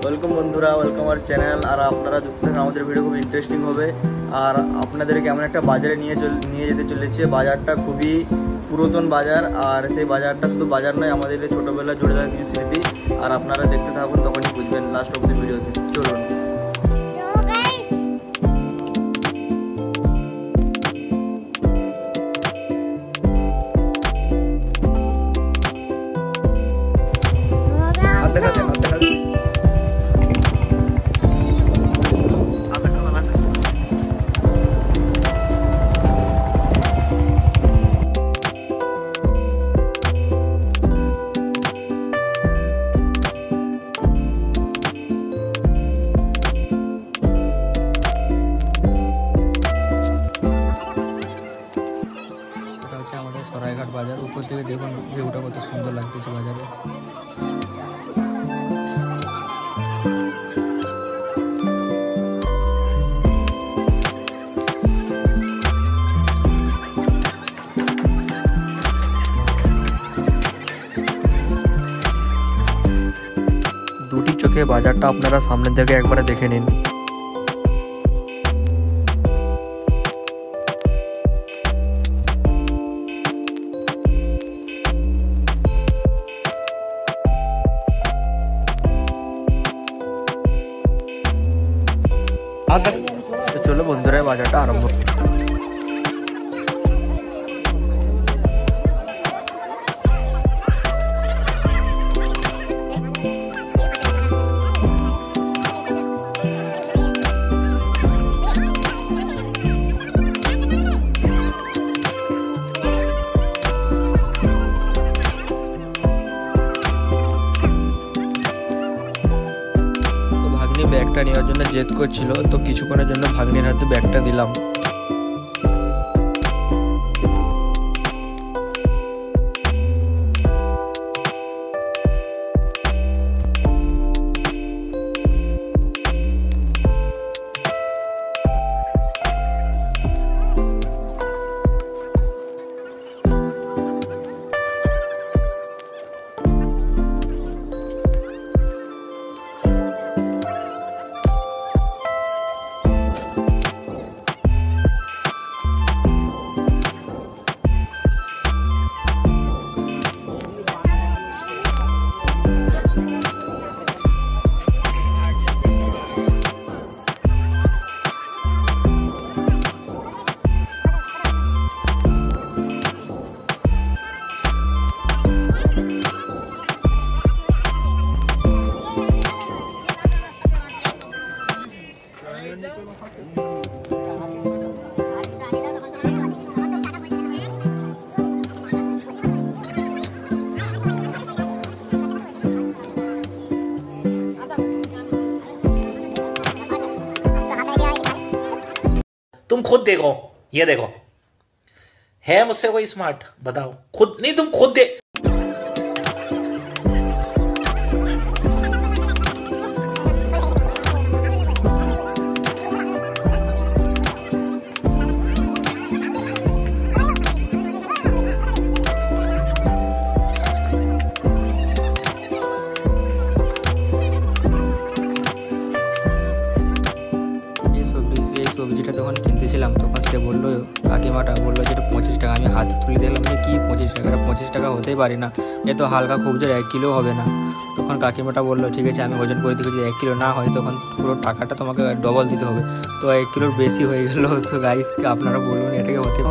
Welcome বন্ধুরা, welcome আমার channel. আর আপনারা যুক্ত থাকেন, আমাদের ভিডিও খুব ইন্টারেস্টিং হবে। আর আপনাদেরকে এমন একটা বাজারে নিয়ে যেতে চলেছে। বাজারটা খুবই পুরাতন বাজার, আর সেই বাজারটা শুধু বাজার নয়, আমাদের ছোটোবেলা জুড়ে থাকা কিছু স্মৃতি। আর আপনারা দেখতে থাকুন, তখনই বুঝবেন লাস্ট অব দ্য ভিডিওতে। চলুন। আমাদের সরাইঘাট বাজার, উপর থেকে দেখুন ভিউটা কত সুন্দর লাগতেছে বাজারে। দুটি চোখে বাজারটা আপনারা সামনে থেকে একবারে দেখে নিন। তো চলো বন্ধুরা, বাজারটা আরম্ভ। ব্যাগটা নেওয়ার জন্য জেদ করছিল, তো কিছুক্ষণের জন্য ভাগ্নির হাতে ব্যাগটা দিলাম। तुम खुद देखो, ये देखो, है मुझसे कोई स्मार्ट? बताओ खुद, नहीं तुम खुद दे। সবজিটা তখন কিনতেছিলাম, তখন সে বললো, কাকিমাটা বললো যে এটা 25 টাকা। আমি হাতে তুলে দেখলাম যে কি 25 টাকা, এটা 25 টাকা হতেই পারি না, এ তো হালকা খুব জোর 1 কিলো হবে না। তখন কাকিমাটা বললো ঠিক আছে, আমি ওজন করে দেখি, 1 কিলো না হয় তখন পুরো টাকাটা তোমাকে ডবল দিতে হবে। তো 1 কিলোর বেশি হয়ে গেলো। তো গাইস আপনারা বলুন এটাকে হতে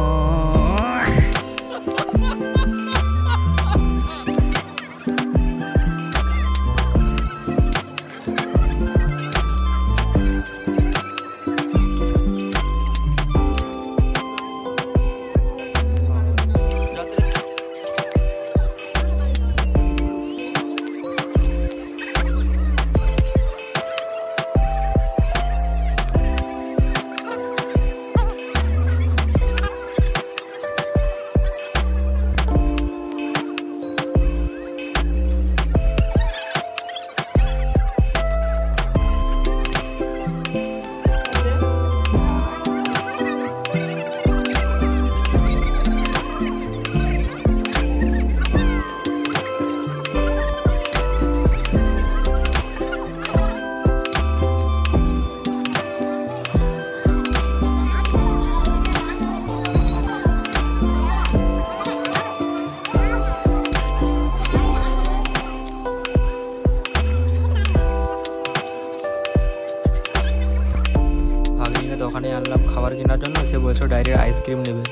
ওখানে আনলাম খাবার কেনার জন্য। সে বলছো ডাইরেক্ট আইসক্রিম নেবে,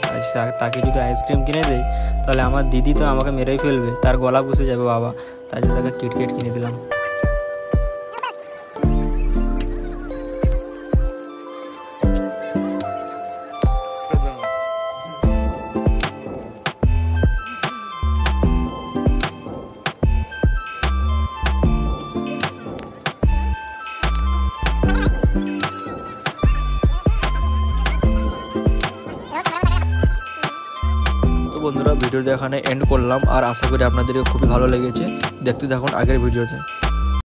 আর তাকে যদি আইসক্রিম কিনে দেয় তাহলে আমার দিদি তো আমাকে মেরেই ফেলবে, তার গলা বসে যাবে বাবা। তাই জন্য তাকে কিটকেট কিনে দিলাম। বন্ধুরা ভিডিওটা এখানে এন্ড করলাম, আর আশা করি আপনাদেরকে খুবই ভালো লেগেছে। দেখতে থাকুন আগের ভিডিওতে।